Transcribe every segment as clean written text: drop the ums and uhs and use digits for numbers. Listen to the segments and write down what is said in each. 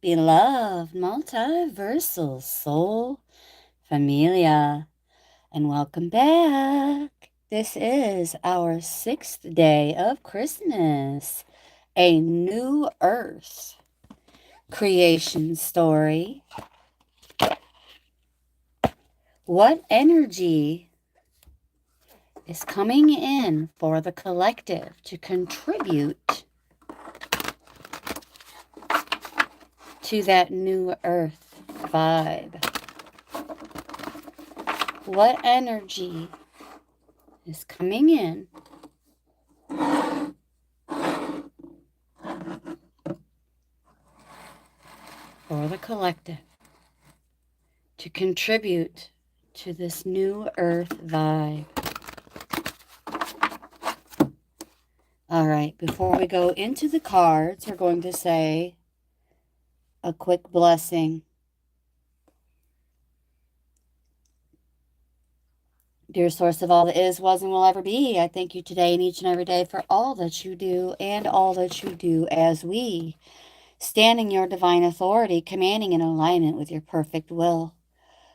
Beloved multiversal soul familia, and welcome back. This is our 6th day of Christmas, a new earth creation story. What energy is coming in for the collective to contribute to that new earth vibe? What energy is coming in for the collective to contribute to this new earth vibe? All right, before we go into the cards, we're going to say a quick blessing. Dear source of all that is, was, and will ever be, I thank you today and each and every day for all that you do and all that you do as we, standing your divine authority, commanding in alignment with your perfect will.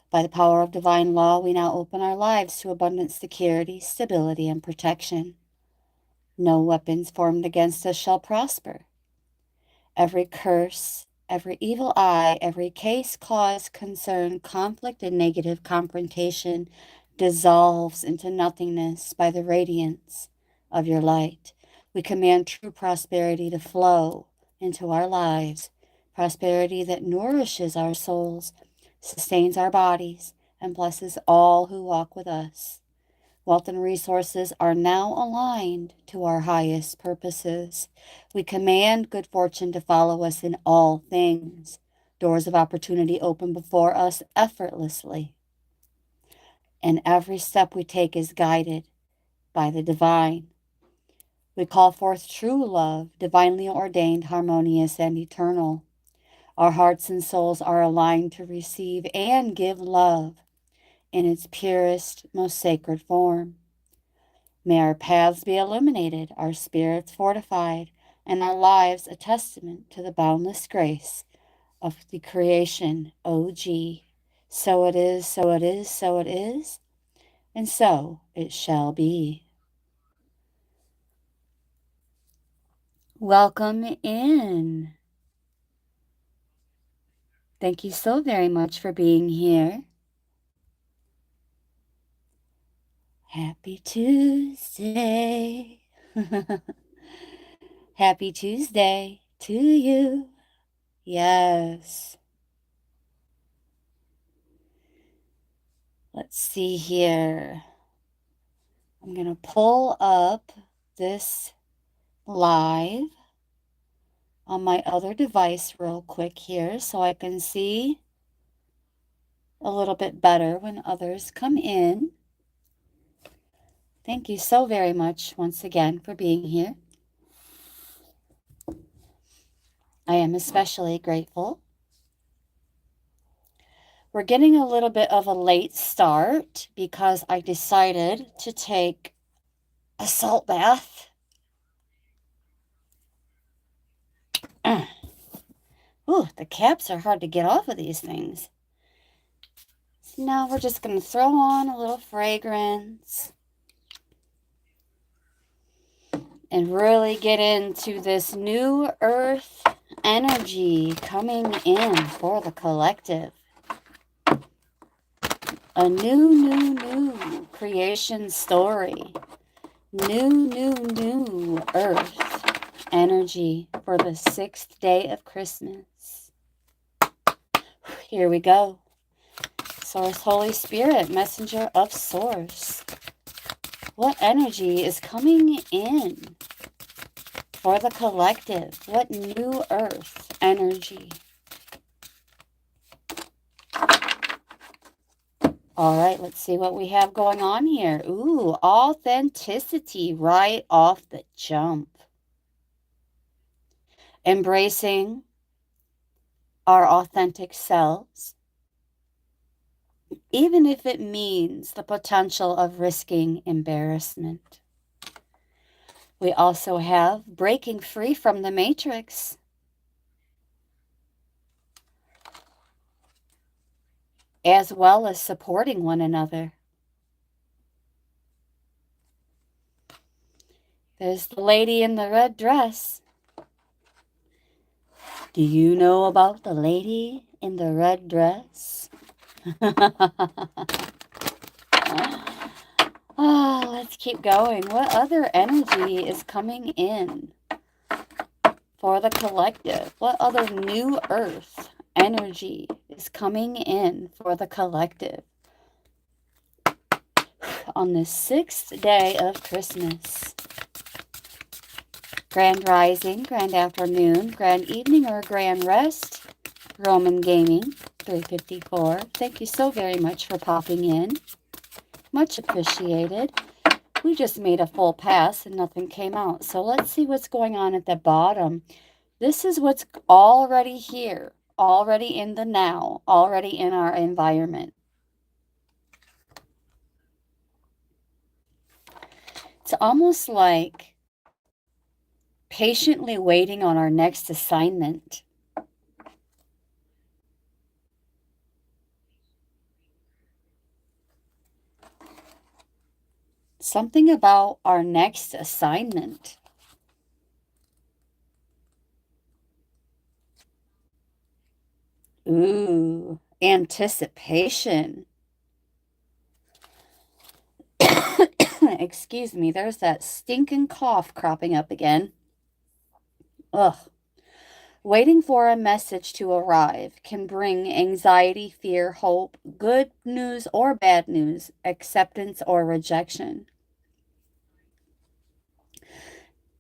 By the power of divine law, we now open our lives to abundant security, stability, and protection. No weapons formed against us shall prosper. Every curse, every evil eye, every case, cause, concern, conflict, and negative confrontation dissolves into nothingness by the radiance of your light. We command true prosperity to flow into our lives, prosperity that nourishes our souls, sustains our bodies, and blesses all who walk with us. Wealth and resources are now aligned to our highest purposes. We command good fortune to follow us in all things. Doors of opportunity open before us effortlessly. And every step we take is guided by the divine. We call forth true love, divinely ordained, harmonious, and eternal. Our hearts and souls are aligned to receive and give love in its purest, most sacred form. May our paths be illuminated, our spirits fortified, and our lives a testament to the boundless grace of the creation OG. So it is, so it is, so it is, and so it shall be. Welcome in. Thank you so very much for being here. Happy Tuesday. Happy Tuesday to you. Yes. Let's see here. I'm going to pull up this live on my other device real quick here so I can see a little bit better when others come in. Thank you so very much once again for being here. I am especially grateful. We're getting a little bit of a late start because I decided to take a salt bath. Ooh, the caps are hard to get off of these things. So now we're just going to throw on a little fragrance and really get into this new earth energy coming in for the collective. A new creation story. New earth energy for the 6th day of Christmas. Here we go. Source, Holy Spirit, messenger of Source. What energy is coming in for the collective? What new earth energy? All right, let's see what we have going on here. Ooh, authenticity right off the jump. Embracing our authentic selves, even if it means the potential of risking embarrassment. We also have breaking free from the matrix. as well as supporting one another. There's the lady in the red dress. Do you know about the lady in the red dress? Oh, let's keep going. What other energy is coming in for the collective? What other new earth energy is coming in for the collective on the 6th day of Christmas? Grand rising, grand afternoon, grand evening, or grand rest. Roman Gaming 354. Thank you so very much for popping in. Much appreciated. We just made a full pass and nothing came out. So let's see what's going on at the bottom. This is what's already here, already in the now, already in our environment. It's almost like patiently waiting on our next assignment. Something about our next assignment. Ooh, anticipation. Excuse me, there's that stinking cough cropping up again. Ugh. Waiting for a message to arrive can bring anxiety, fear, hope, good news or bad news, acceptance or rejection.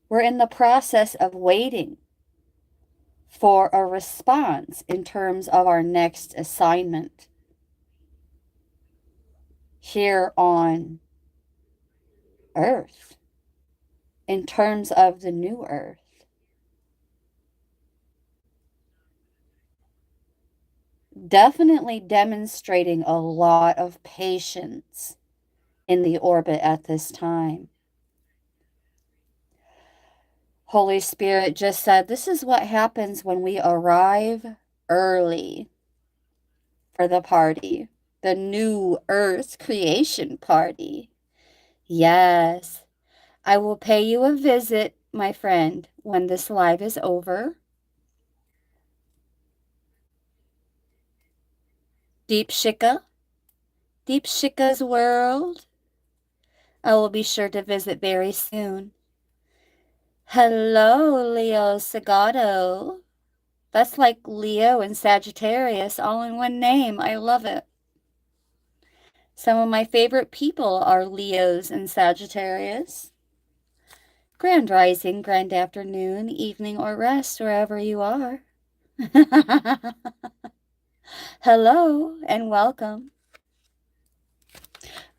We're in the process of waiting for a response in terms of our next assignment here on Earth, in terms of the new Earth. Definitely demonstrating a lot of patience in the orbit at this time. Holy Spirit just said, this is what happens when we arrive early for the party, the new Earth creation party. Yes, I will pay you a visit, my friend, when this live is over. Deep Shika's world. I will be sure to visit very soon. Hello, Leo Sagato. That's like Leo and Sagittarius all in one name. I love it. Some of my favorite people are Leos and Sagittarius. Grand rising, grand afternoon, evening, or rest, wherever you are. Hello and welcome.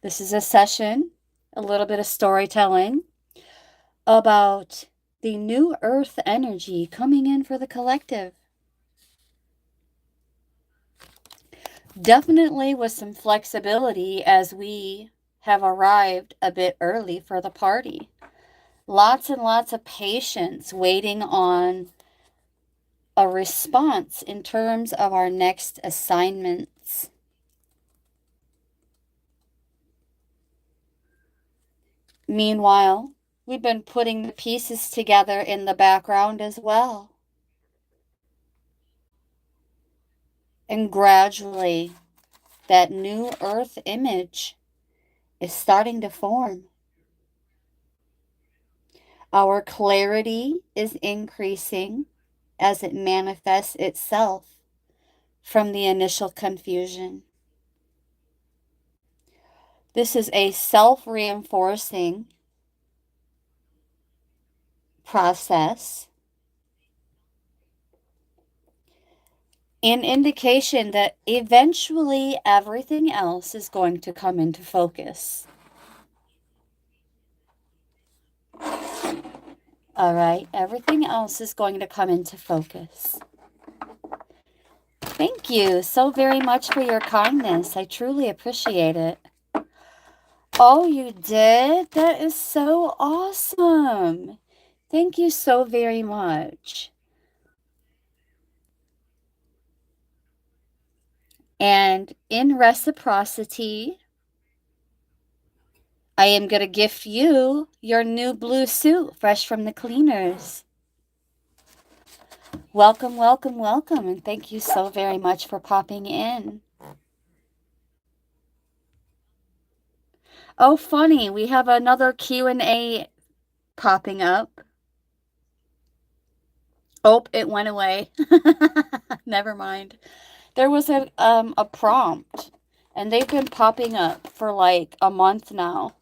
This is a session, a little bit of storytelling about the new earth energy coming in for the collective. Definitely with some flexibility as we have arrived a bit early for the party. Lots and lots of patience waiting on a response in terms of our next assignments. Meanwhile, we've been putting the pieces together in the background as well. And gradually, that new earth image is starting to form. Our clarity is increasing as it manifests itself from the initial confusion. This is a self-reinforcing process, an indication that eventually everything else is going to come into focus. All right, everything else is going to come into focus. Thank you so very much for your kindness. I truly appreciate it. Oh, you did? That is so awesome. Thank you so very much. And in reciprocity, I am going to gift you your new blue suit, fresh from the cleaners. Welcome, welcome, welcome, and thank you so very much for popping in. Oh, funny, we have another Q&A popping up. Oh, it went away. Never mind. There was a prompt, and they've been popping up for like a month now.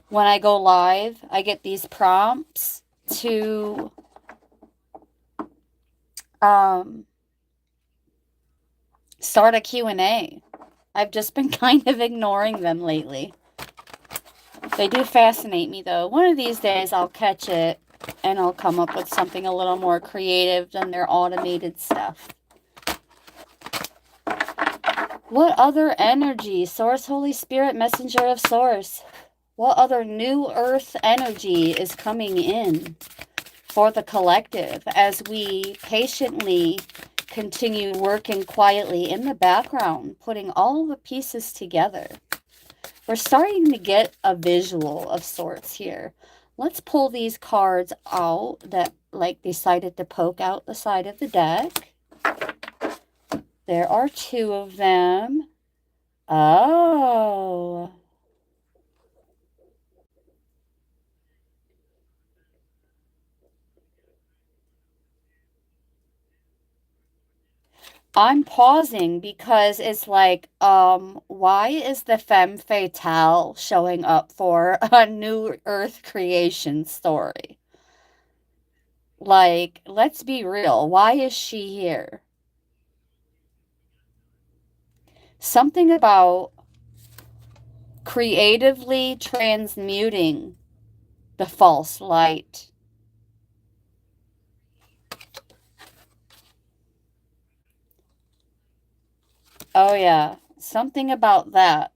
When I go live, I get these prompts to start a Q&A. I've just been kind of ignoring them lately. They do fascinate me, though. One of these days, I'll catch it, and I'll come up with something a little more creative than their automated stuff. What other energy? Source, Holy Spirit, Messenger of Source. What other new earth energy is coming in for the collective as we patiently continue working quietly in the background, putting all the pieces together? We're starting to get a visual of sorts here. Let's pull these cards out that like decided to poke out the side of the deck. There are 2 of them. Oh. I'm pausing because it's like, why is the femme fatale showing up for a new earth creation story? Like, let's be real. Why is she here? Something about creatively transmuting the false light. Oh, yeah. Something about that.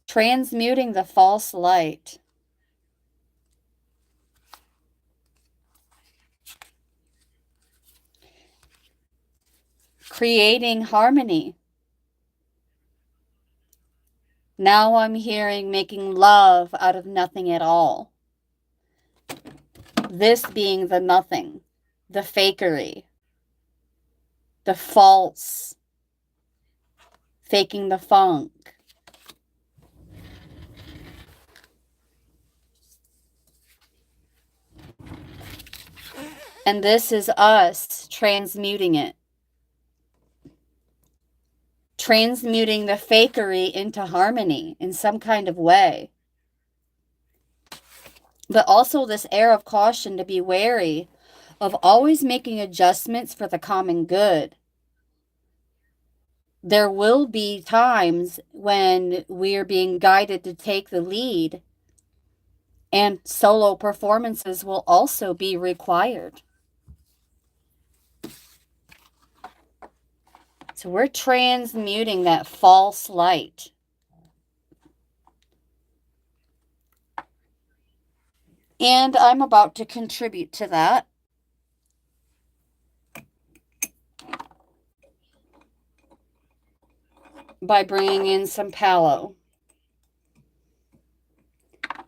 Transmuting the false light. Creating harmony. Now I'm hearing making love out of nothing at all. This being the nothing, the fakery, the false, faking the funk. And this is us transmuting it. Transmuting the fakery into harmony in some kind of way. But also this air of caution to be wary of always making adjustments for the common good. There will be times when we're being guided to take the lead, and solo performances will also be required. So we're transmuting that false light. And I'm about to contribute to that. By bringing in some Palo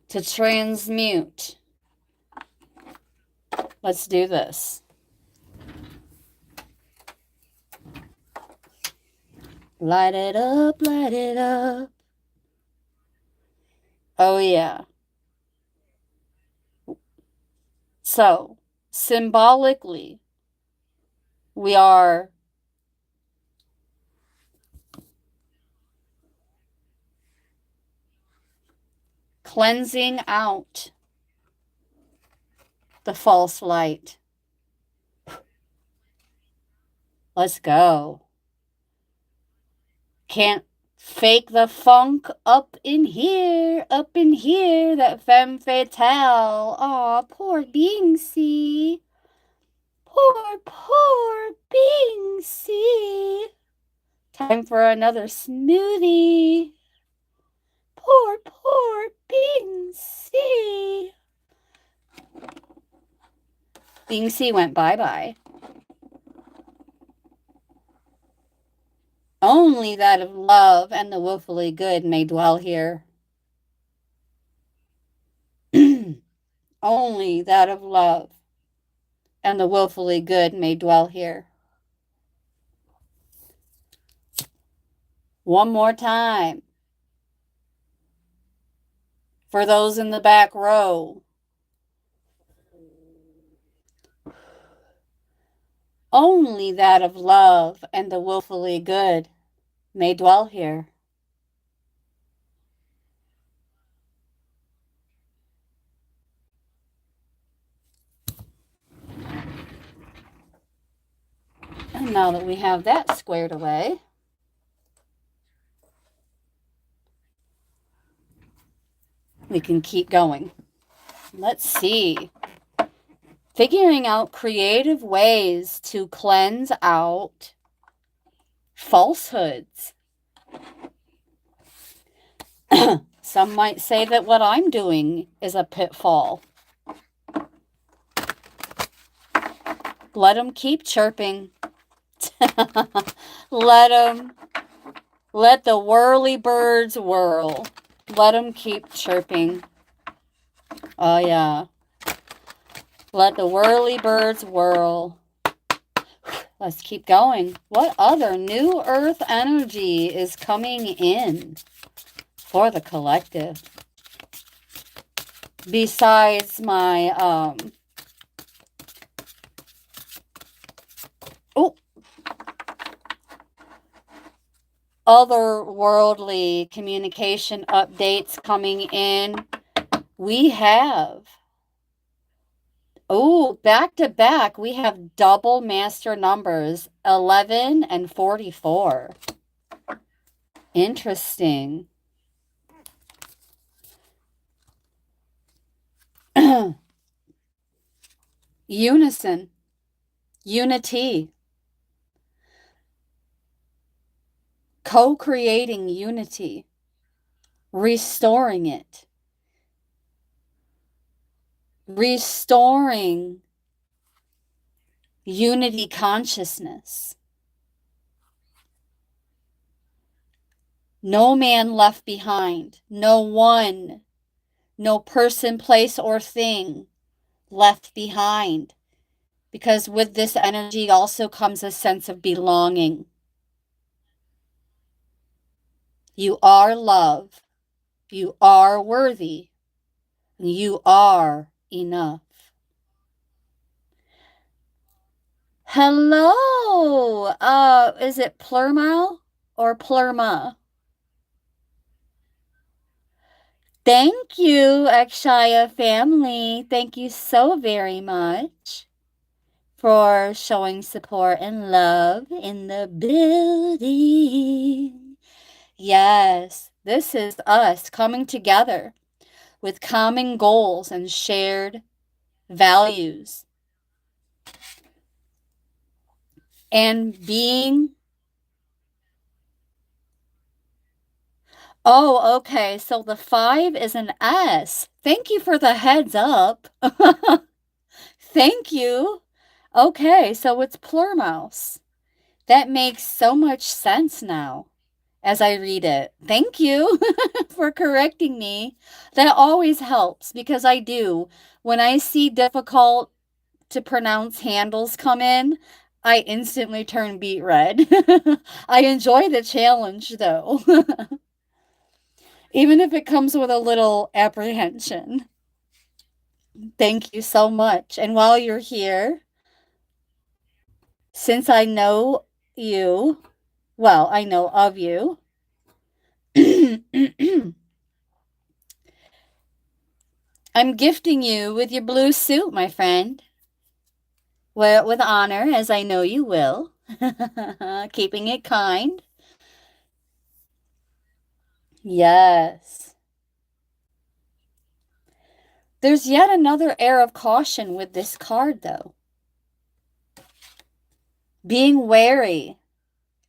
to transmute. Let's do this. Light it up, light it up. Oh, yeah. So, symbolically, we are cleansing out the false light. Let's go. Can't fake the funk up in here, that femme fatale. Aw, poor Bingsy. Poor Bingsy. Time for another smoothie. Poor Bingsy. Bingsy went bye-bye. Only that of love and the willfully good may dwell here. Only that of love and the willfully good may dwell here. One more time. For those in the back row. Only that of love and the willfully good may dwell here. And now that we have that squared away, we can keep going. Let's see. Figuring out creative ways to cleanse out falsehoods. Some might say that what I'm doing is a pitfall. Let them keep chirping. Let the whirly birds whirl. Let them keep chirping. Oh, yeah. Let the whirly birds whirl. Let's keep going. What other new earth energy is coming in for the collective? Besides my, otherworldly communication updates coming in, we have, back to back, we have double master numbers, 11 and 44. Interesting. Unison. Unity. Co-creating unity. Restoring it. Restoring unity consciousness. No man left behind. No one. No person, place, or thing left behind. Because with this energy also comes a sense of belonging. You are love. You are worthy. You are enough. Hello. Is it Plurma or Plurma? Thank you, Akshaya family. Thank you so very much for showing support and love in the building. Yes, this is us coming together with common goals and shared values. And being... Oh, okay. So the 5 is an S. Thank you for the heads up. Thank you. Okay, so it's Plurmouse. That makes so much sense now as I read it. Thank you for correcting me. That always helps because I do. When I see difficult to pronounce handles come in, I instantly turn beet red. I enjoy the challenge though. Even if it comes with a little apprehension. Thank you so much. And while you're here, since I know you, well, I know of you, I'm gifting you with your blue suit, my friend. Wear it with honor, as I know you will. Keeping it kind. Yes. There's yet another air of caution with this card, though. Being wary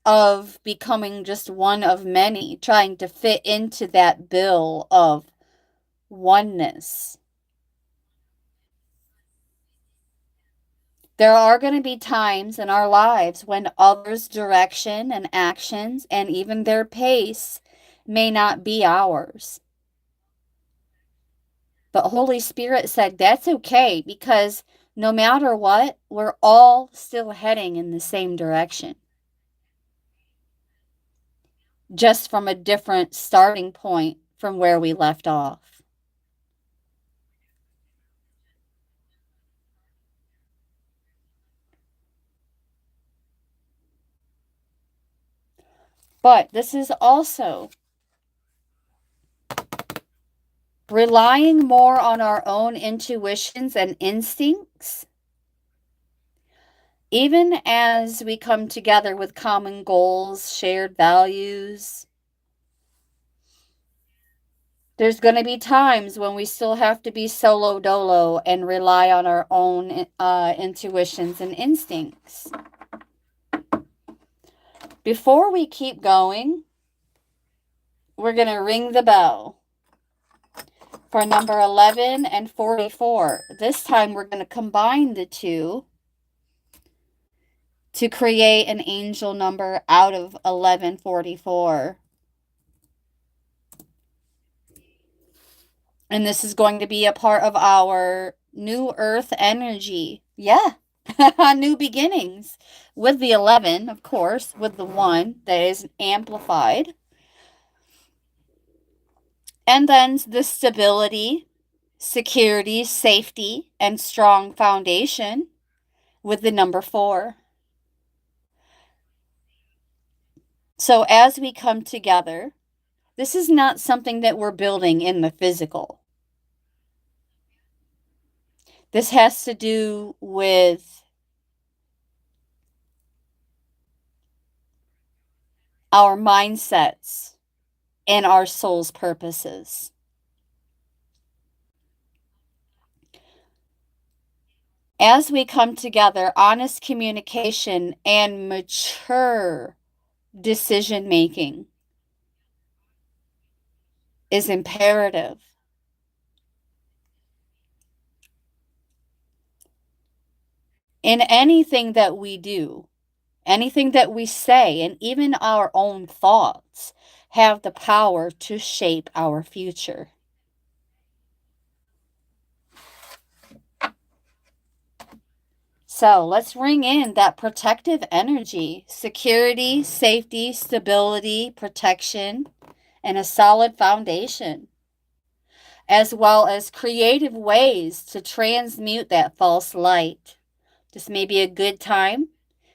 of becoming just one of many, trying to fit into that bill of oneness. There are going to be times in our lives when others' direction and actions and even their pace may not be ours. But Holy Spirit said that's okay, because no matter what, we're all still heading in the same direction, just from a different starting point from where we left off. But this is also relying more on our own intuitions and instincts, even as we come together with common goals, shared values. There's going to be times when we still have to be solo dolo and rely on our own intuitions and instincts. Before we keep going, we're going to ring the bell for number 11 and 44. This time we're going to combine the two to create an angel number out of 1144. And this is going to be a part of our new earth energy. Yeah. New beginnings. With the 11, of course, with the 1 that is amplified. And then the stability, security, safety, and strong foundation with the number 4. So as we come together, this is not something that we're building in the physical. This has to do with our mindsets and our soul's purposes. As we come together, honest communication and mature decision making is imperative. In anything that we do, anything that we say, and even our own thoughts have the power to shape our future. So let's ring in that protective energy, security, safety, stability, protection, and a solid foundation, as well as creative ways to transmute that false light. This may be a good time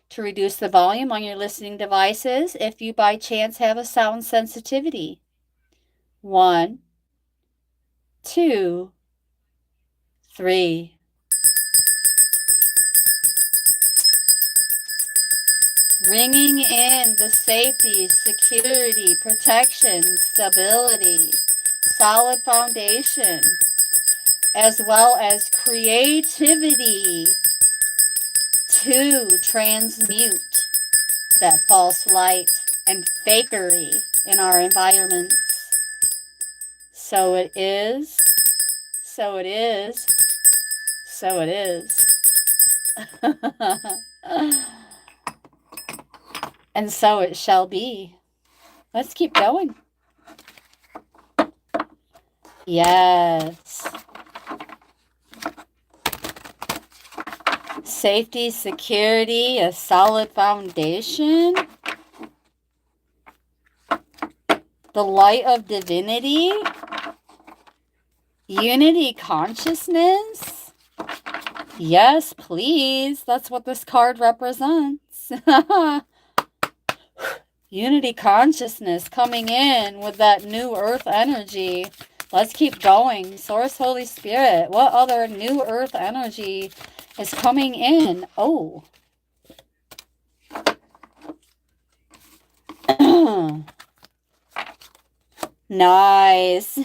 to reduce the volume on your listening devices if you by chance have a sound sensitivity. 1, 2, 3. Ringing in the safety, security, protection, stability, solid foundation, as well as creativity to transmute that false light and fakery in our environments. So it is, so it is, so it is. And so it shall be. Let's keep going. Yes. Safety, security, a solid foundation. The light of divinity. Unity consciousness. Yes, please. That's what this card represents. Unity consciousness coming in with that new earth energy. Let's keep going. Source, Holy Spirit, what other new earth energy is coming in? Oh. Nice.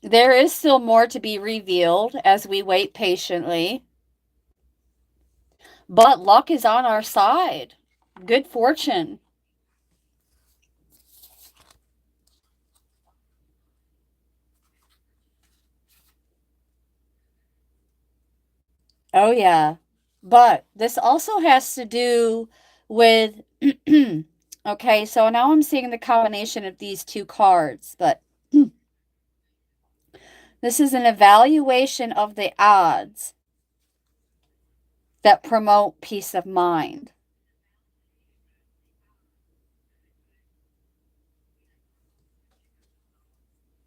There is still more to be revealed as we wait patiently. But luck is on our side. Good fortune. Oh, yeah. But this also has to do with, okay, so now I'm seeing the combination of these two cards, but this is an evaluation of the odds that promote peace of mind.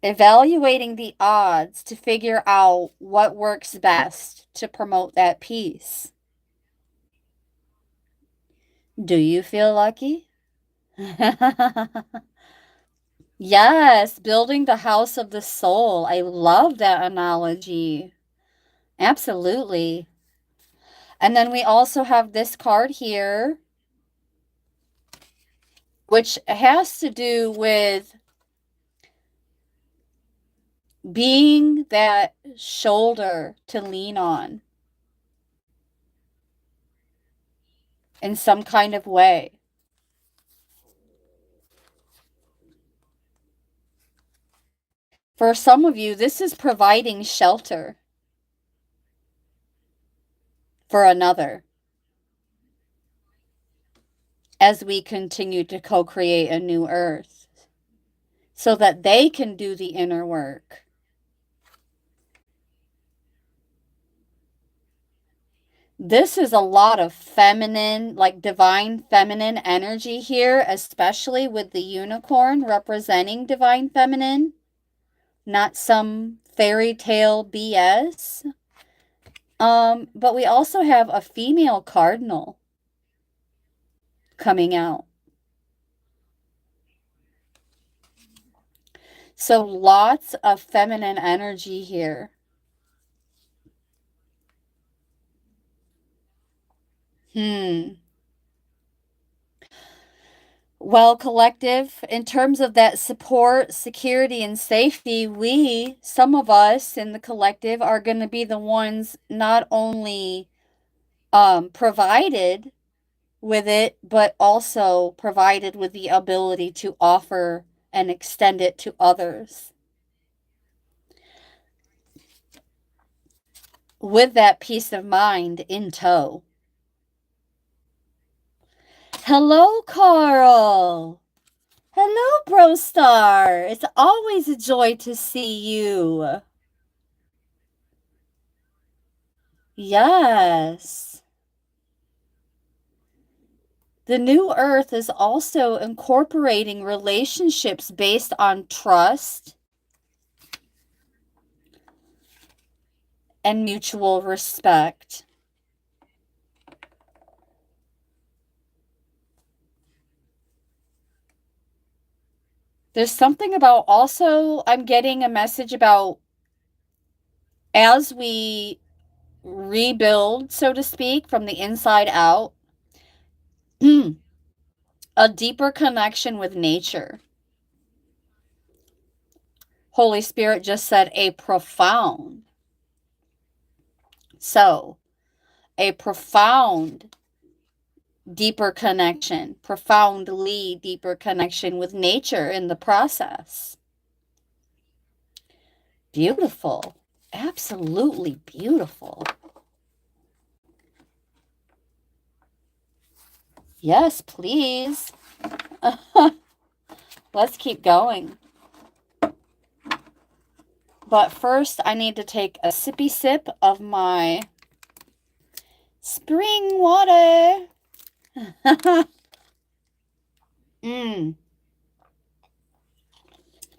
Evaluating the odds to figure out what works best to promote that peace. Do you feel lucky? Yes, building the house of the soul. I love that analogy. Absolutely. And then we also have this card here, which has to do with being that shoulder to lean on in some kind of way. For some of you, this is providing shelter for another as we continue to co-create a new earth so that they can do the inner work. This is a lot of feminine, like divine feminine energy here, especially with the unicorn representing divine feminine, not some fairy tale BS. But we also have a female cardinal coming out. So lots of feminine energy here. Well, collective, in terms of that support, security, and safety, some of us in the collective are going to be the ones not only provided with it, but also provided with the ability to offer and extend it to others. With that peace of mind in tow. Hello, Carl. Hello, Brostar. It's always a joy to see you. Yes. The new earth is also incorporating relationships based on trust and mutual respect. There's something about also, I'm getting a message about as we rebuild, so to speak, from the inside out, a deeper connection with nature. Holy Spirit just said a profound. So, a profound, deeper connection, profoundly deeper connection with nature in the process. Beautiful. Absolutely beautiful. Yes, please. Let's keep going. But first, I need to take a sippy sip of my spring water.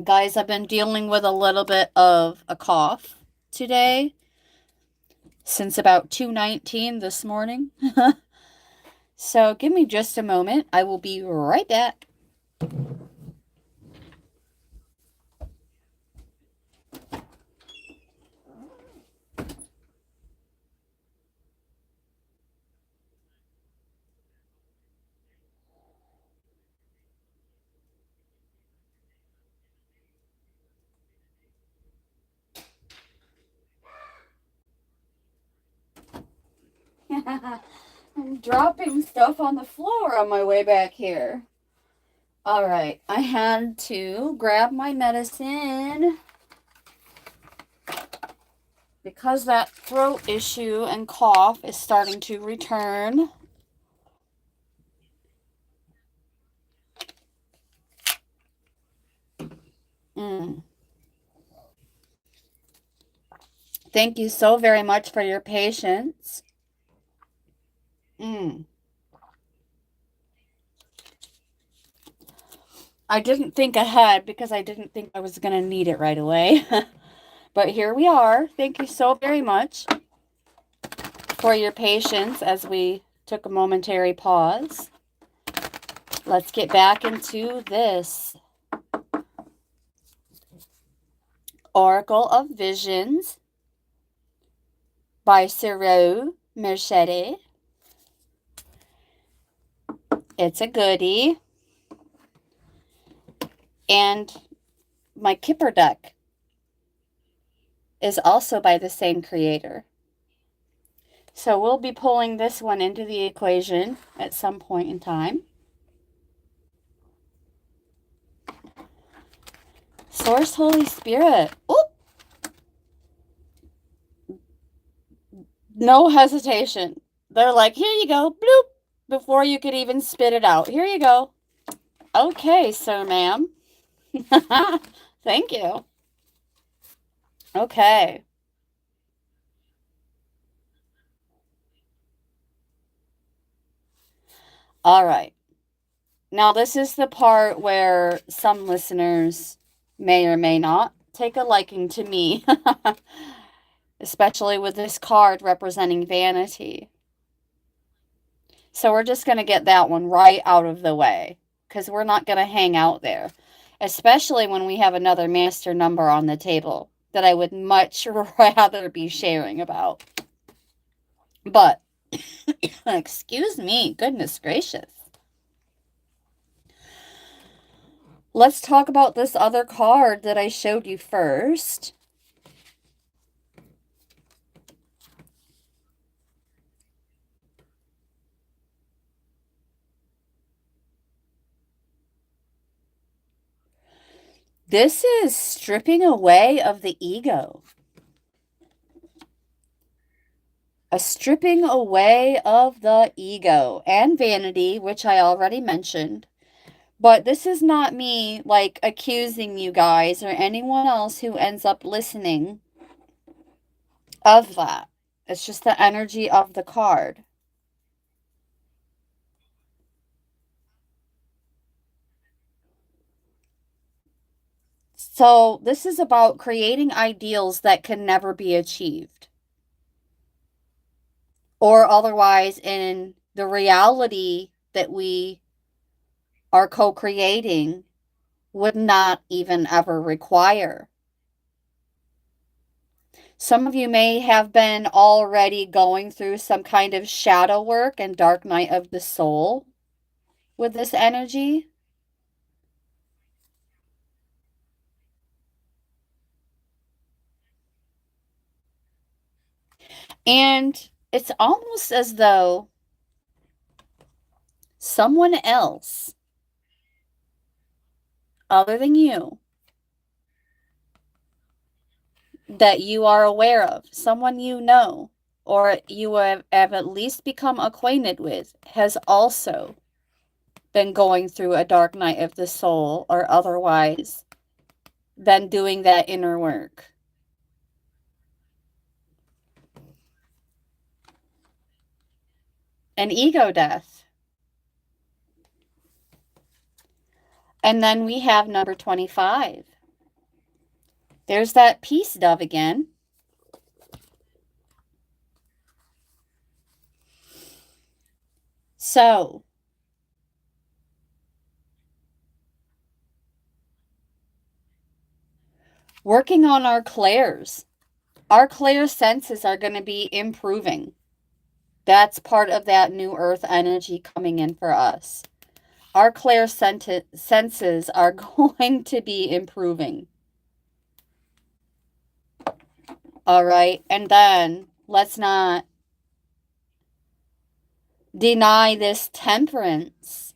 Guys, I've been dealing with a little bit of a cough today since about 2:19 this morning. So give me just a moment. I will be right back. I'm dropping stuff on the floor on my way back here. All right, I had to grab my medicine because that throat issue and cough is starting to return. Thank you so very much for your patience. I didn't think ahead because I didn't think I was going to need it right away. But here we are. Thank you so very much for your patience as we took a momentary pause. Let's get back into this Oracle of Visions by Ciro Mercede. It's a goodie. And my Kipper deck is also by the same creator. So we'll be pulling this one into the equation at some point in time. Source Holy Spirit. Oop. No hesitation. They're like, here you go, bloop, before you could even spit it out. Here you go. Okay, sir, ma'am. Thank you. Okay. All right. Now, this is the part where some listeners may or may not take a liking to me, especially with this card representing vanity. So we're just going to get that one right out of the way because we're not going to hang out there, especially when we have another master number on the table that I would much rather be sharing about. But, excuse me, goodness gracious. Let's talk about this other card that I showed you first. This is stripping away of the ego. A stripping away of the ego and vanity, which I already mentioned. But this is not me, like, accusing you guys or anyone else who ends up listening of that. It's just the energy of the card. So this is about creating ideals that can never be achieved. Or otherwise, in the reality that we are co-creating, would not even ever require. Some of you may have been already going through some kind of shadow work and dark night of the soul with this energy. And it's almost as though someone else other than you that you are aware of, someone you know, or you have at least become acquainted with, has also been going through a dark night of the soul or otherwise been doing that inner work. An ego death. And then we have number 25. There's that peace dove again. So, working on our clairs. Our clair senses are going to be improving. That's part of that new earth energy coming in for us. Our clair senses are going to be improving. All right. And then let's not deny this temperance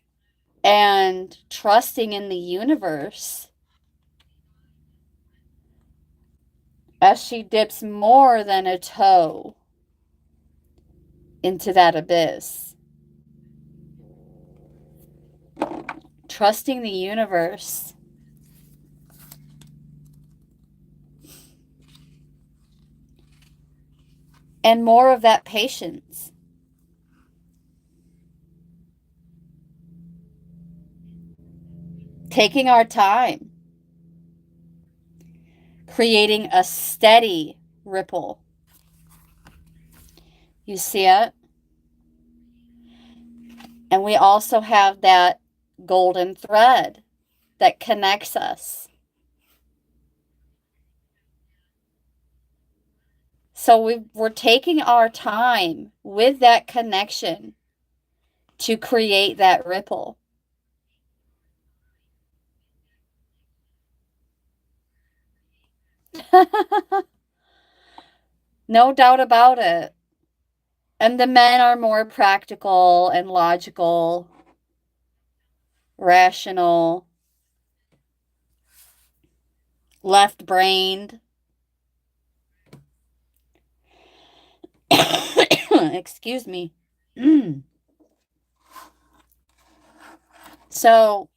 and trusting in the universe as she dips more than a toe into that abyss, trusting the universe. And more of that patience. Taking our time. Creating a steady ripple. You see it? And we also have that golden thread that connects us. So we're taking our time with that connection to create that ripple. No doubt about it. And the men are more practical and logical, rational, left-brained. Excuse me. So,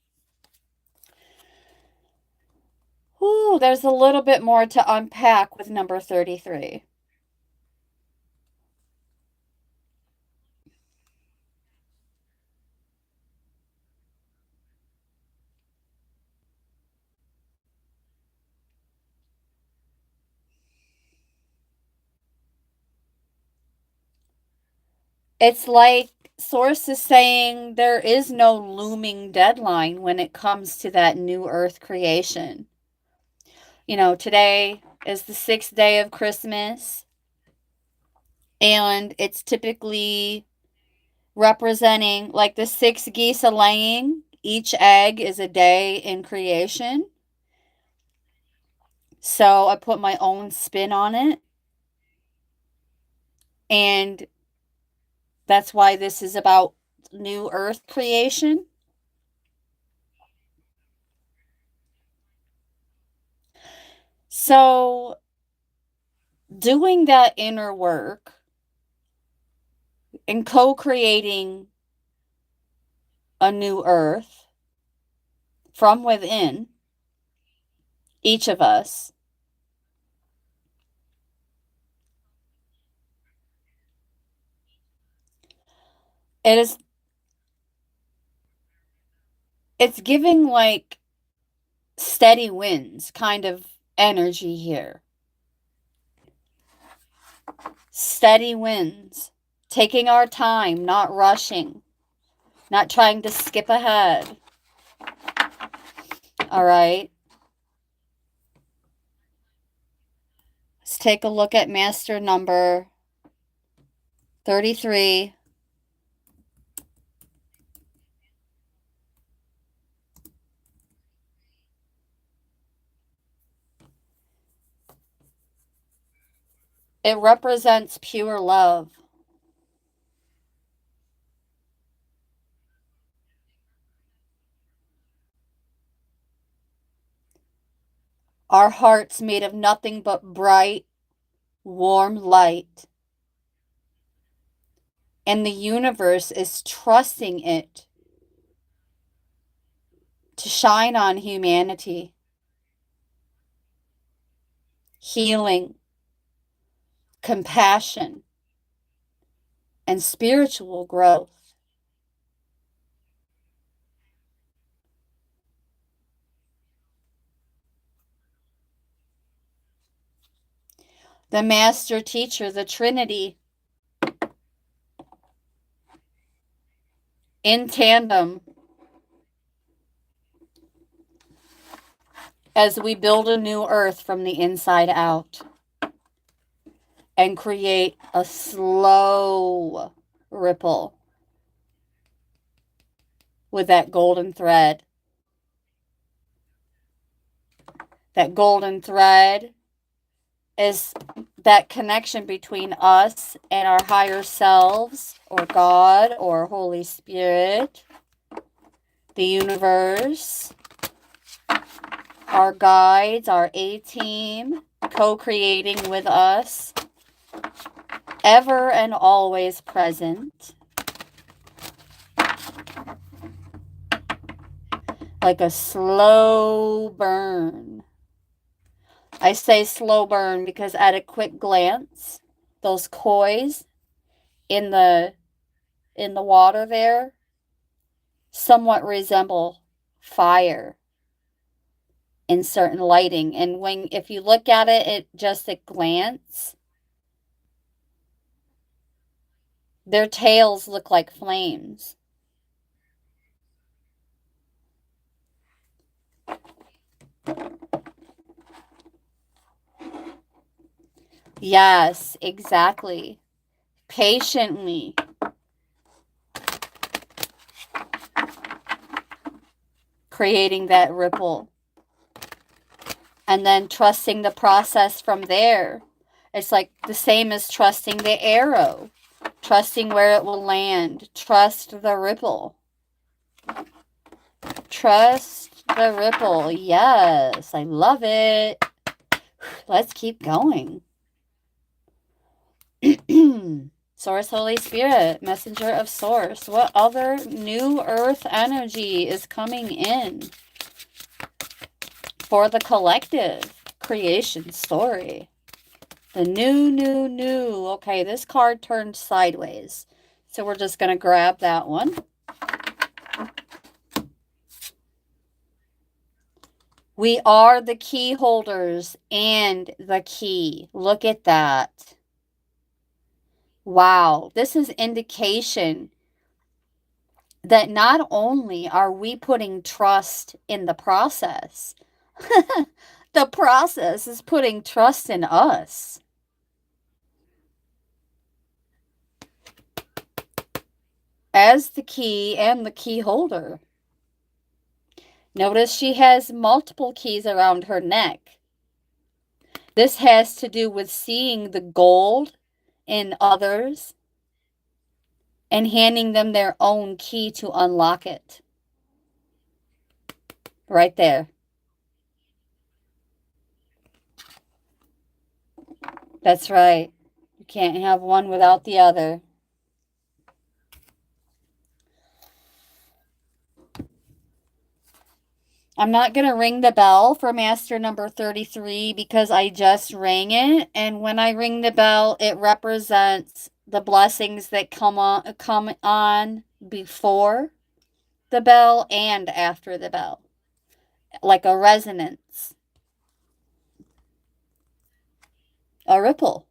there's a little bit more to unpack with number 33. It's like Source is saying there is no looming deadline when it comes to that new earth creation. You know, today is the 6th day of Christmas, and it's typically representing like the 6 geese a laying. Each egg is a day in creation. So I put my own spin on it. And that's why this is about new earth creation. So doing that inner work and co-creating a new earth from within each of us, it's giving like steady winds kind of energy here. Steady winds, taking our time, not rushing, not trying to skip ahead. All right. Let's take a look at master number 33. It represents pure love. Our hearts made of nothing but bright, warm light. And the universe is trusting it to shine on humanity. Healing, compassion, and spiritual growth. The master teacher, the Trinity, in tandem as we build a new earth from the inside out and create a slow ripple with that golden thread. That golden thread is that connection between us and our higher selves, or God, or Holy Spirit, the universe, our guides, our A-team, co-creating with us, ever and always present, like a slow burn. I say slow burn because at a quick glance, those kois in the water there somewhat resemble fire in certain lighting. And if you look at it just at glance, their tails look like flames. Yes, exactly. Patiently. Creating that ripple. And then trusting the process from there. It's like the same as trusting the arrow. Trusting where it will land. Trust the ripple. Trust the ripple. Yes, I love it. Let's keep going. Source, Holy Spirit, messenger of Source. What other new earth energy is coming in for the collective creation story? The new. Okay, this card turned sideways. So we're just going to grab that one. We are the key holders and the key. Look at that. Wow, this is indication that not only are we putting trust in the process, the process is putting trust in us. As the key and the key holder. Notice she has multiple keys around her neck. This has to do with seeing the gold in others and handing them their own key to unlock it. Right there. That's right. You can't have one without the other. I'm not going to ring the bell for master number 33 because I just rang it. And when I ring the bell, it represents the blessings that come on before the bell and after the bell. Like a resonance. A ripple.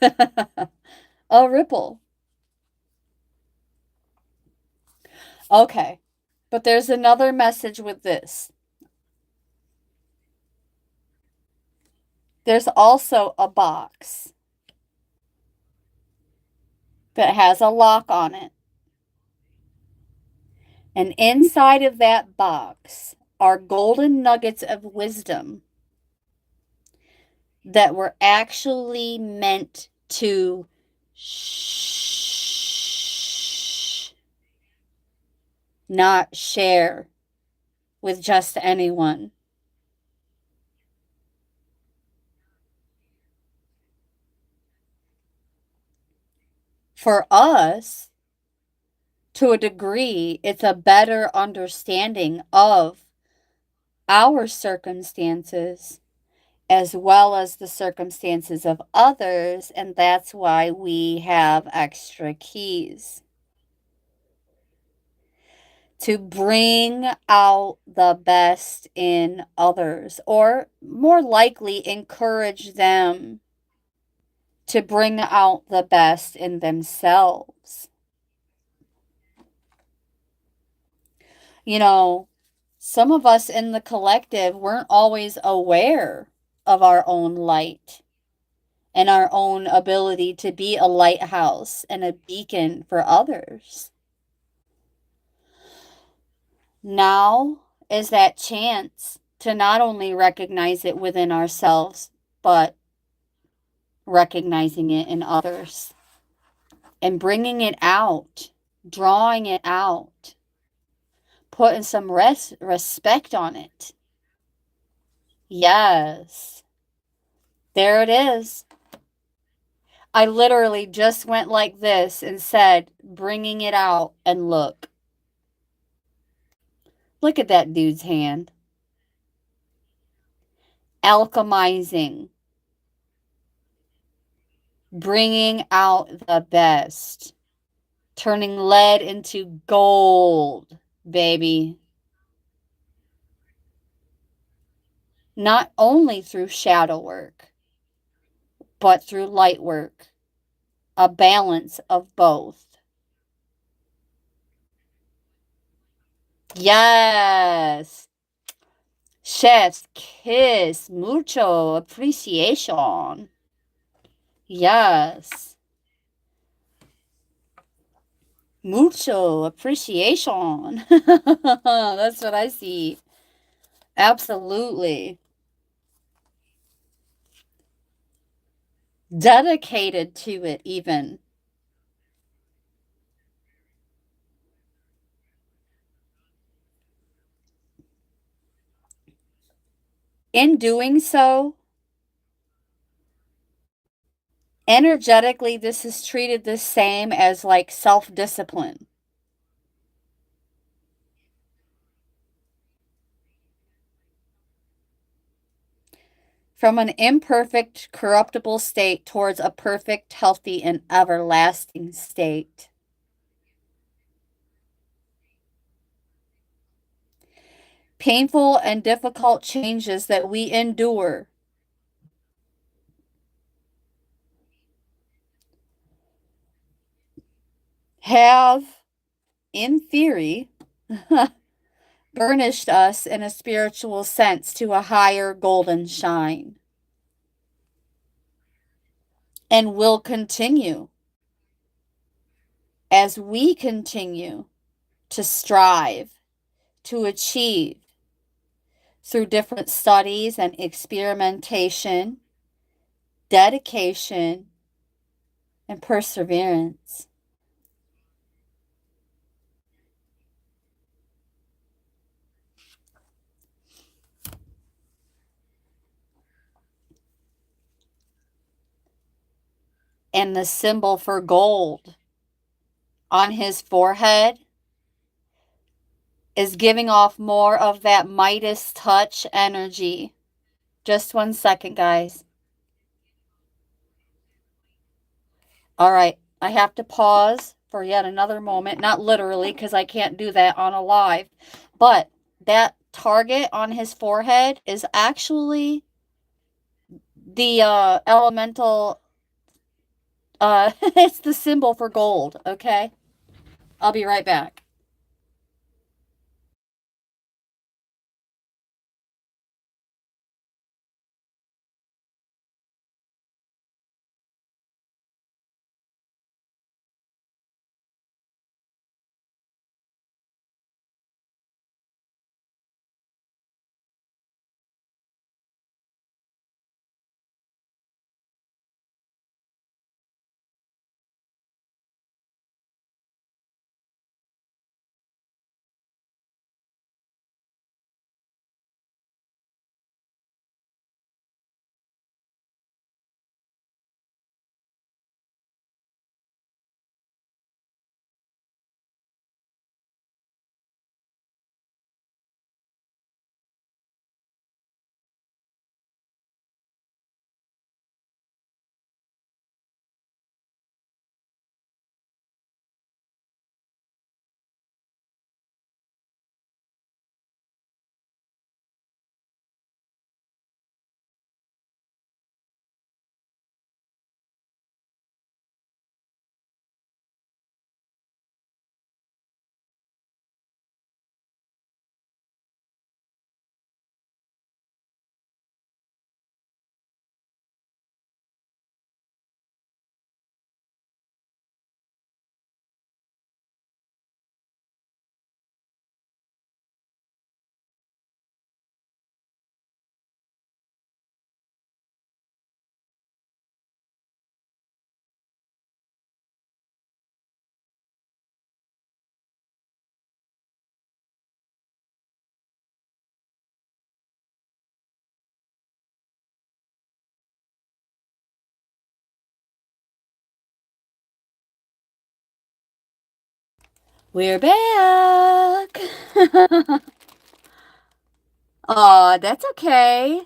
A ripple. Okay. But there's another message with this. There's also a box that has a lock on it. And inside of that box are golden nuggets of wisdom that were actually meant to not share with just anyone. For us, to a degree, it's a better understanding of our circumstances as well as the circumstances of others, and that's why we have extra keys. To bring out the best in others, or more likely encourage them to bring out the best in themselves. You know, some of us in the collective weren't always aware of our own light and our own ability to be a lighthouse and a beacon for others. Now is that chance to not only recognize it within ourselves, but recognizing it in others and bringing it out, drawing it out, putting some respect on it. Yes. There it is. I literally just went like this and said, bringing it out, and look. Look at that dude's hand. Alchemizing. Bringing out the best. Turning lead into gold, baby. Not only through shadow work, but through light work. A balance of both. Yes. Chef's kiss. Mucho appreciation. Yes. Mucho appreciation. That's what I see. Absolutely. Dedicated to it, even. In doing so, energetically, this is treated the same as like self discipline. From an imperfect, corruptible state towards a perfect, healthy, and everlasting state. Painful and difficult changes that we endure have, in theory, burnished us in a spiritual sense to a higher golden shine, and will continue as we continue to strive to achieve through different studies and experimentation, dedication, and perseverance. And the symbol for gold on his forehead is giving off more of that Midas touch energy. Just 1 second, guys. All right, I have to pause for yet another moment. Not literally, because I can't do that on a live. But that target on his forehead is actually the elemental, it's the symbol for gold, okay? I'll be right back. We're back. Aw, that's okay.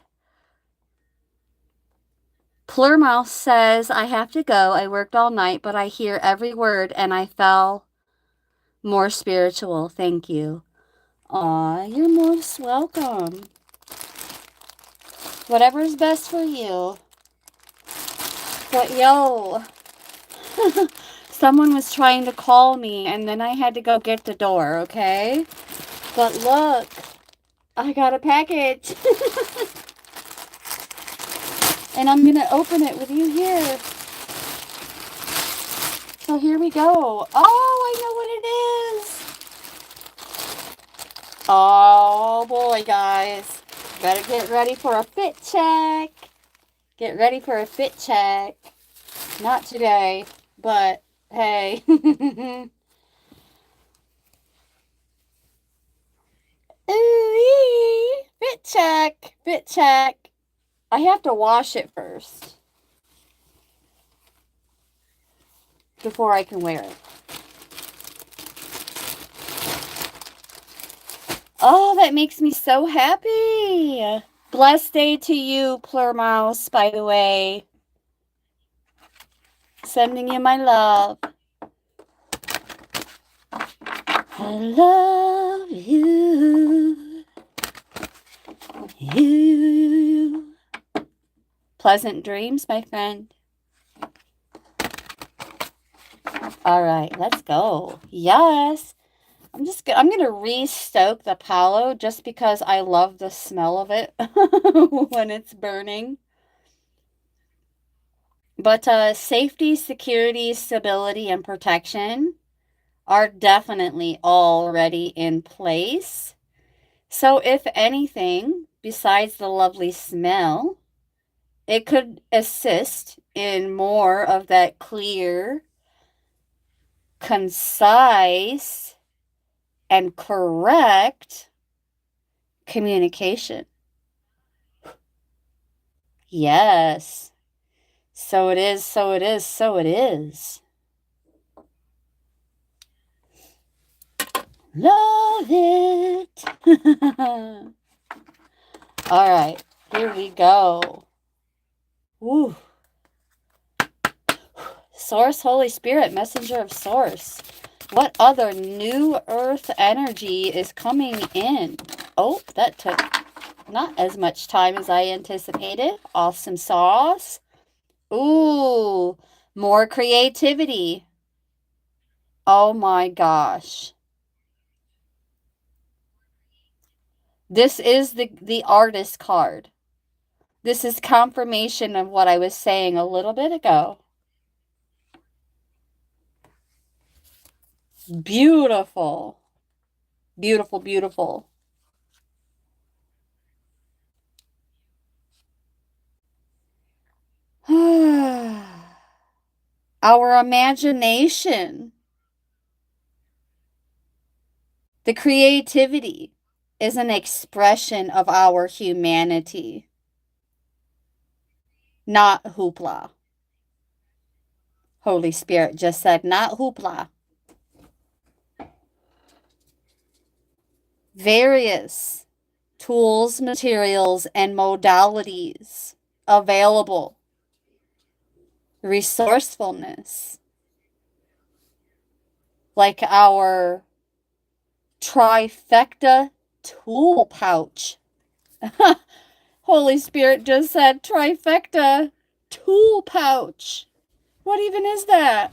Plurmouse says, I have to go. I worked all night, but I hear every word and I fell more spiritual. Thank you. Aw, you're most welcome. Whatever's best for you. But yo, someone was trying to call me and then I had to go get the door, okay? But look, I got a package. And I'm going to open it with you here. So here we go. Oh, I know what it is. Oh boy, guys. Better get ready for a fit check. Get ready for a fit check. Not today, but hey. Ooh, fit check. Fit check. I have to wash it first before I can wear it. Oh, that makes me so happy. Blessed day to you, Plurmouse, by the way. Sending you my love. I love you. You. Pleasant dreams, my friend. All right, let's go. Yes. I'm going to re-stoke the Palo just because I love the smell of it when it's burning. But safety, security, stability, and protection are definitely already in place. So if anything, besides the lovely smell, it could assist in more of that clear, concise, and correct communication. Yes. So it is, so it is, so it is. Love it. All right, here we go. Woo. Source, Holy Spirit, messenger of Source. What other new earth energy is coming in? Oh, that took not as much time as I anticipated. Awesome sauce. Ooh, more creativity. Oh my gosh. This is the artist card. This is confirmation of what I was saying a little bit ago. Beautiful. Beautiful, beautiful. Our imagination, the creativity is an expression of our humanity, not hoopla. Holy Spirit just said, not hoopla. Various tools, materials, and modalities available. Resourcefulness, like our trifecta tool pouch. Holy Spirit just said trifecta tool pouch. What even is that?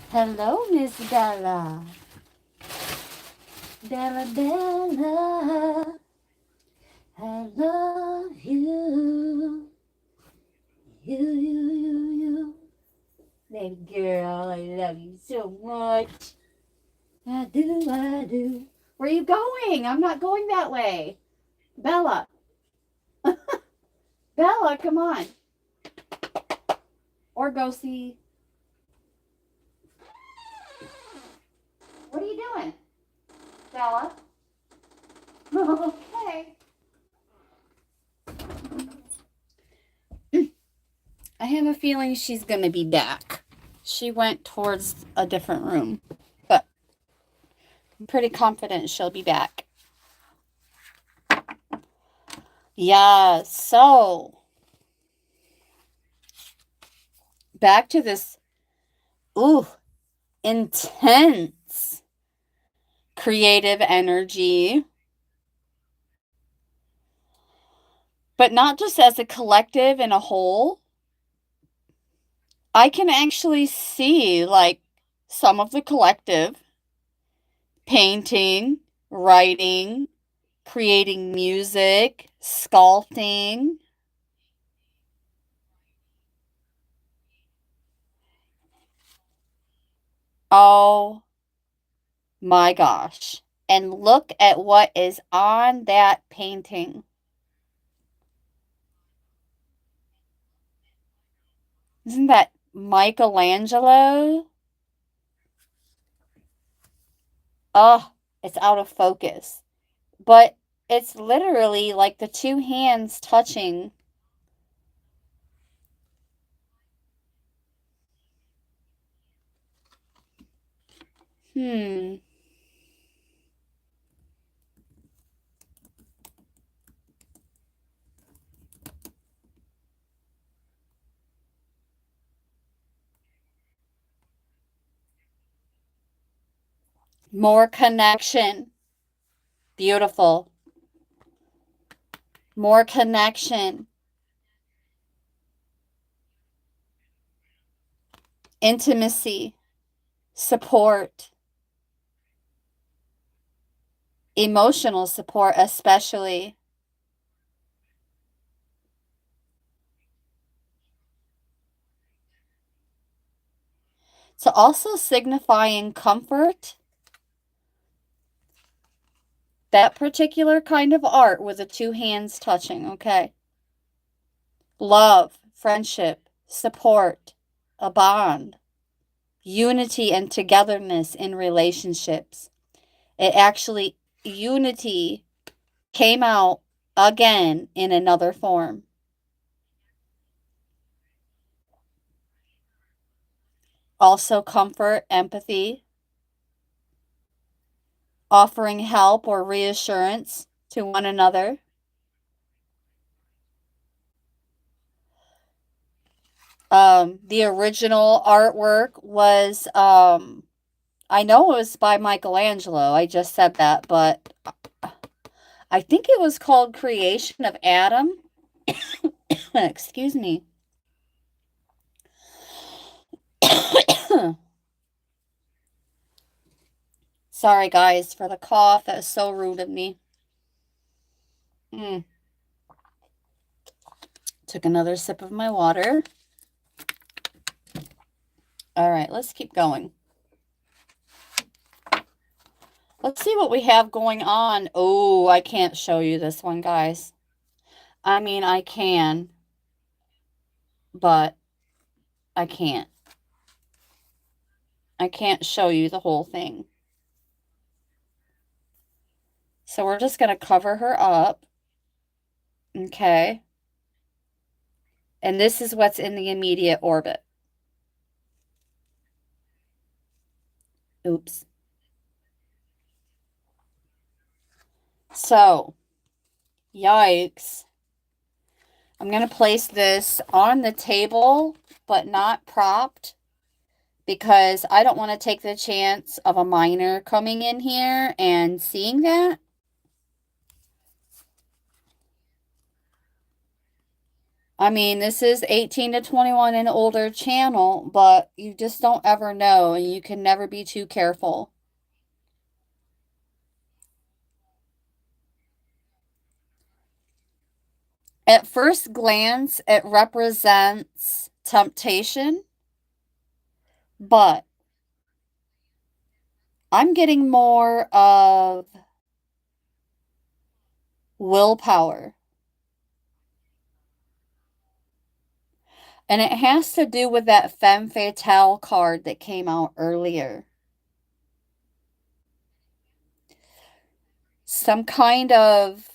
Hello, Miss Bella. Bella, Bella. I love you. You. Baby girl, I love you so much. I do. Where are you going? I'm not going that way. Bella. Bella, come on. Or go see. What are you doing? Bella? Okay. I have a feeling she's going to be back. She went towards a different room, but I'm pretty confident she'll be back. Yeah, so back to this, intense creative energy, but not just as a collective and a whole. I can actually see like some of the collective painting, writing, creating music, sculpting. Oh my gosh. And look at what is on that painting. Isn't that Michelangelo? Oh, it's out of focus. But it's literally like the two hands touching. Hmm. More connection. Beautiful. More connection. Intimacy. Support. Emotional support, especially. So, also signifying comfort. That particular kind of art with the two hands touching, okay? Love, friendship, support, a bond, unity and togetherness in relationships. It actually, unity came out again in another form. Also, comfort, empathy, offering help or reassurance to one another. The original artwork was, I know it was by Michelangelo. I just said that, but I think it was called Creation of Adam. Excuse me. Sorry, guys, for the cough. That is so rude of me. Mm. Took another sip of my water. All right, let's keep going. Let's see what we have going on. Oh, I can't show you this one, guys. I mean, I can, but I can't. I can't show you the whole thing. So we're just going to cover her up. Okay. And this is what's in the immediate orbit. Oops. So, yikes. I'm going to place this on the table, but not propped, because I don't want to take the chance of a minor coming in here and seeing that. I mean, this is 18 to 21 and older channel, but you just don't ever know, and you can never be too careful. At first glance, it represents temptation, but I'm getting more of willpower. And it has to do with that femme fatale card that came out earlier. Some kind of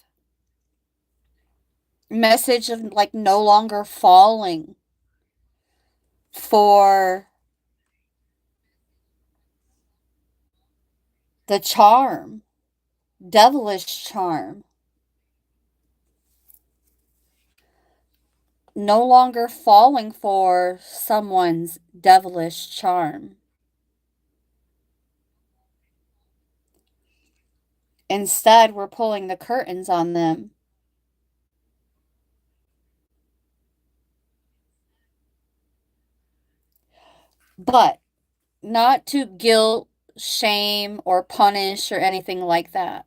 message of like no longer falling for the charm, devilish charm. No longer falling for someone's devilish charm. Instead, we're pulling the curtains on them. But not to guilt, shame, or punish or anything like that.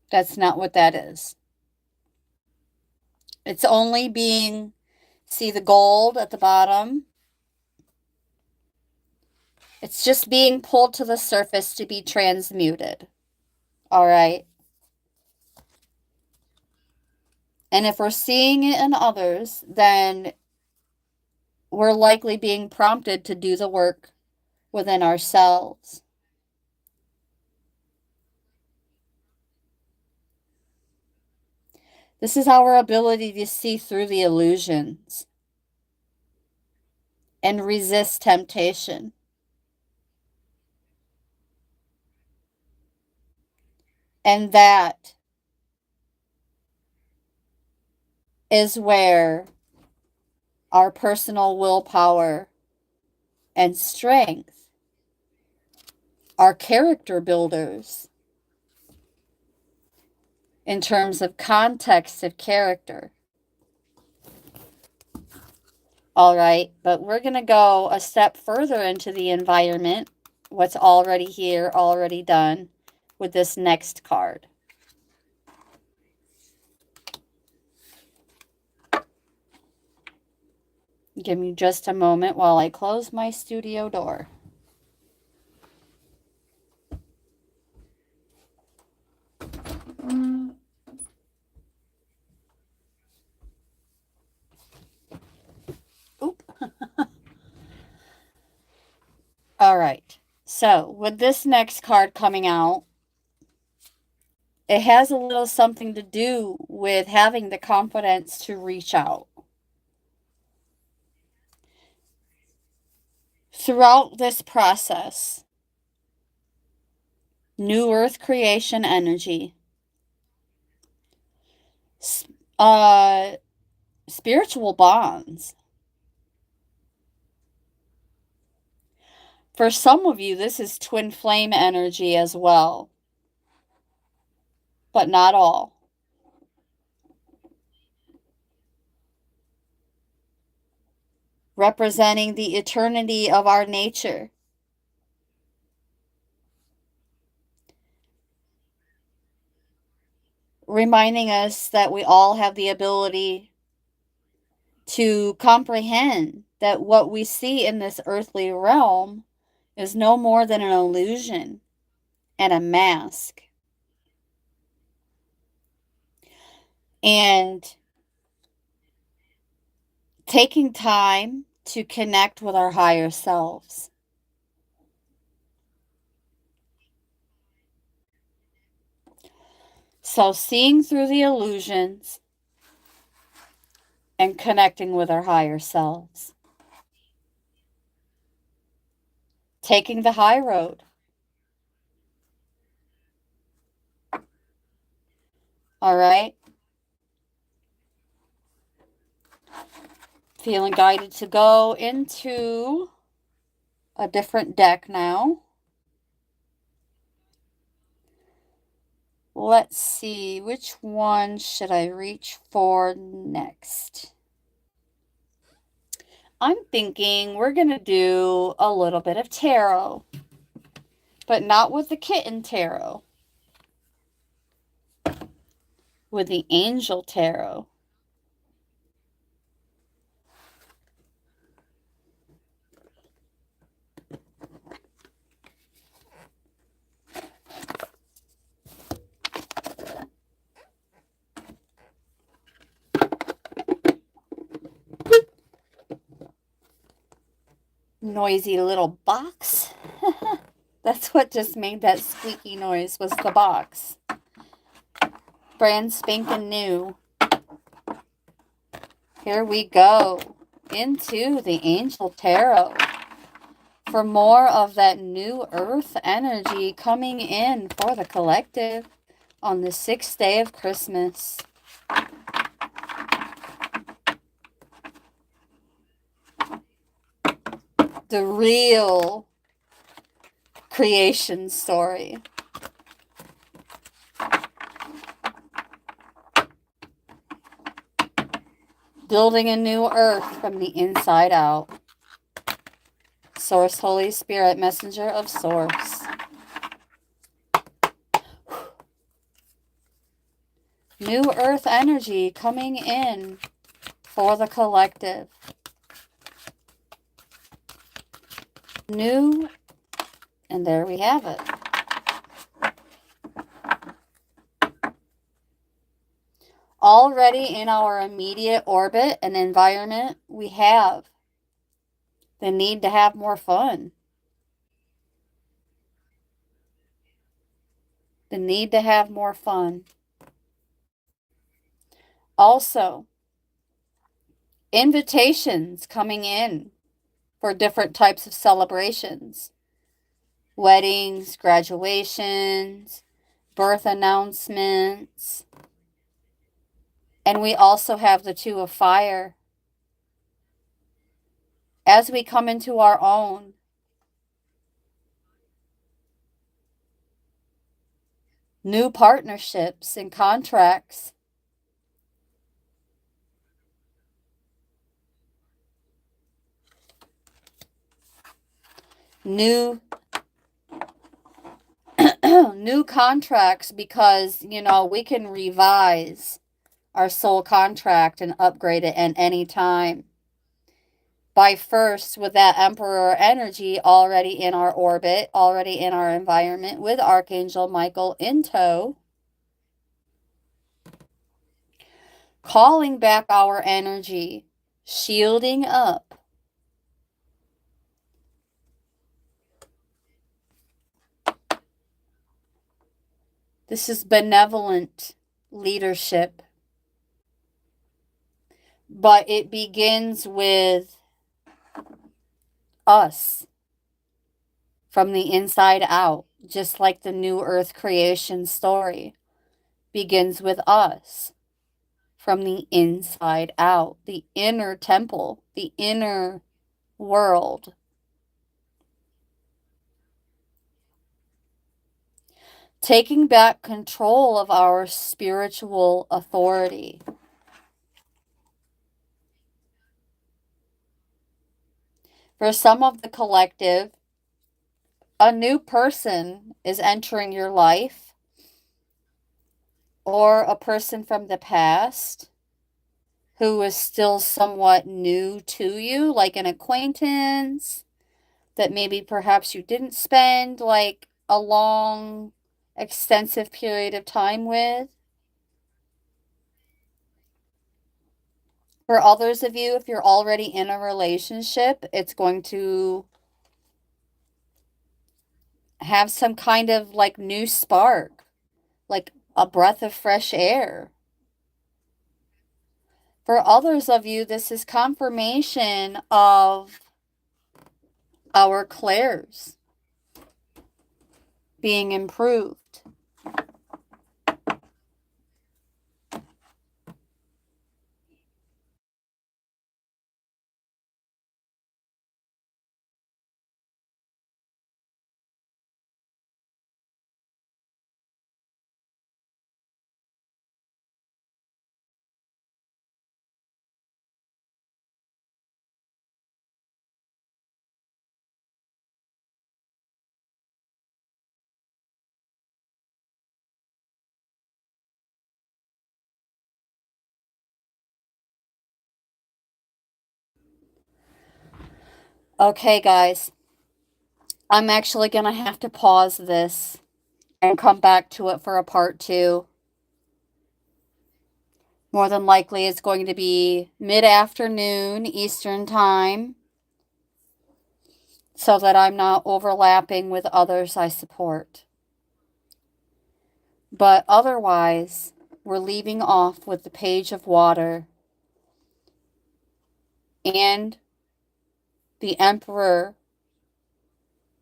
That's not what that is. It's only being, see the gold at the bottom? It's just being pulled to the surface to be transmuted. All right? And if we're seeing it in others, then we're likely being prompted to do the work within ourselves. This is our ability to see through the illusions and resist temptation. And that is where our personal willpower and strength, our character builders, in terms of context of character. All right, but we're going to go a step further into the environment, what's already here, already done, with this next card. Give me just a moment while I close my studio door. Oop. All right. So, with this next card coming out, it has a little something to do with having the confidence to reach out. Throughout this process, new earth creation energy, spiritual bonds. For some of you, this is twin flame energy as well, but not all. Representing the eternity of our nature. Reminding us that we all have the ability to comprehend that what we see in this earthly realm is no more than an illusion and a mask. And taking time to connect with our higher selves. So seeing through the illusions and connecting with our higher selves. Taking the high road. All right. Feeling guided to go into a different deck now. Let's see, which one should I reach for next? I'm thinking we're going to do a little bit of tarot, but not with the kitten tarot, with the angel tarot. Noisy little box. That's what just made that squeaky noise, was the box. Brand spanking new. Here we go. into the Angel Tarot for more of that new earth energy coming in for the collective on the 6th day of Christmas. The real creation story. Building a new earth from the inside out. Source, Holy Spirit, messenger of Source. New earth energy coming in for the collective. New, and there we have it. Already in our immediate orbit and environment, we have the need to have more fun. The need to have more fun. Also, invitations coming in for different types of celebrations. Weddings, graduations, birth announcements. And we also have the Two of Fire. As we come into our own, new partnerships and contracts. New contracts, because, you know, we can revise our soul contract and upgrade it at any time. By first, with that Emperor energy already in our orbit, already in our environment, with Archangel Michael in tow, calling back our energy, shielding up. This is benevolent leadership. But it begins with us from the inside out, just like the new earth creation story begins with us from the inside out, the inner temple, the inner world. Taking back control of our spiritual authority. For some of the collective, a new person is entering your life, or a person from the past who is still somewhat new to you, like an acquaintance that maybe perhaps you didn't spend like a long, extensive period of time with. For others of you, if you're already in a relationship, it's going to have some kind of like new spark, like a breath of fresh air. For others of you, this is confirmation of our clairs being improved. Okay, guys, I'm actually going to have to pause this and come back to it for a part 2. More than likely, it's going to be mid-afternoon Eastern time, so that I'm not overlapping with others I support. But otherwise, we're leaving off with the Page of Water and the Emperor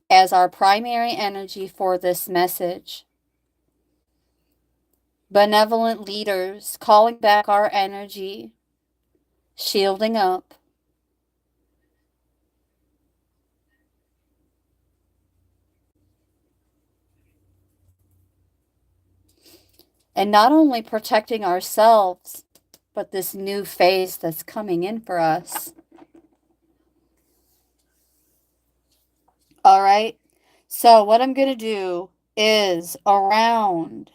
as our primary energy for this message. Benevolent leaders calling back our energy, shielding up. And not only protecting ourselves, but this new phase that's coming in for us. All right. So what I'm going to do is around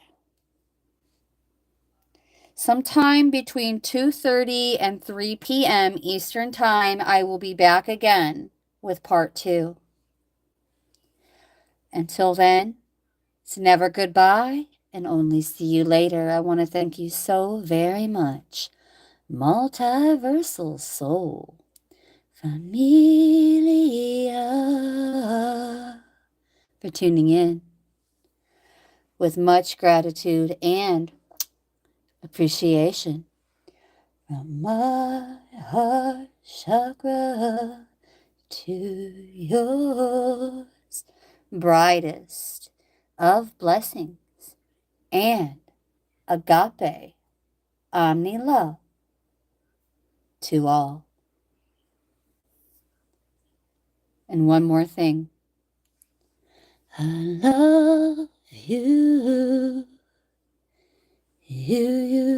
sometime between 2:30 and 3 p.m. Eastern Time, I will be back again with part 2. Until then, it's never goodbye and only see you later. I want to thank you so very much, Multiversal Soul Familia, for tuning in with much gratitude and appreciation from my heart chakra to yours. Brightest of blessings and agape omni love to all. And one more thing. I love you. You